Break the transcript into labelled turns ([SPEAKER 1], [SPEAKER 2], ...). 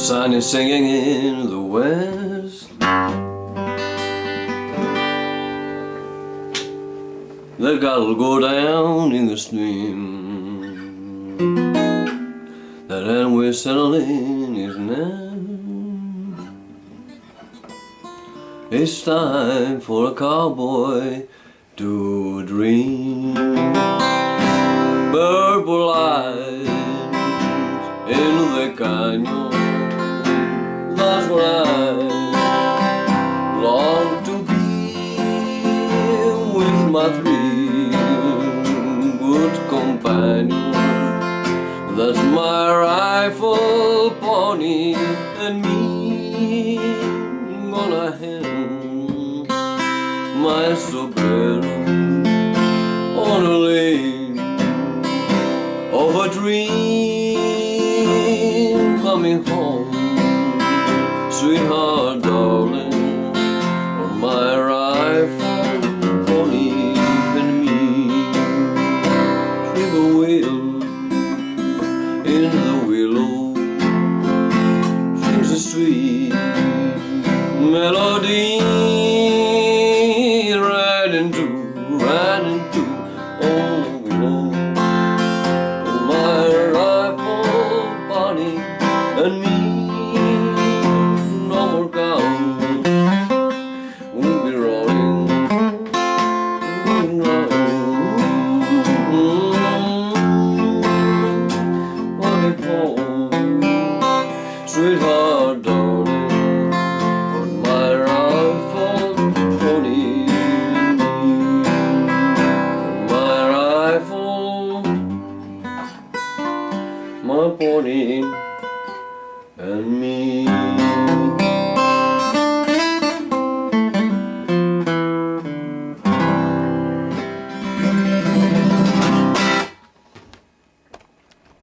[SPEAKER 1] sun is singing in the west. The cattle go down in the stream. The hen will settle in his nest. It's time for a cowboy to dream. Purple eyes in the canyon, that's where I long to be, with my three good companions. That's my rifle, pony, and me. Gonna hang my sombrero on a lane of a dream. Coming home, sweetheart, darling, on my rifle, pony, and me. Whippoorwill in the willow sings a sweet melody. Riding to oh willow, my rifle, pony, and me. No more cows won't be rolling, running home, sweetheart, darling, on my rifle, pony, my rifle, my pony, and me.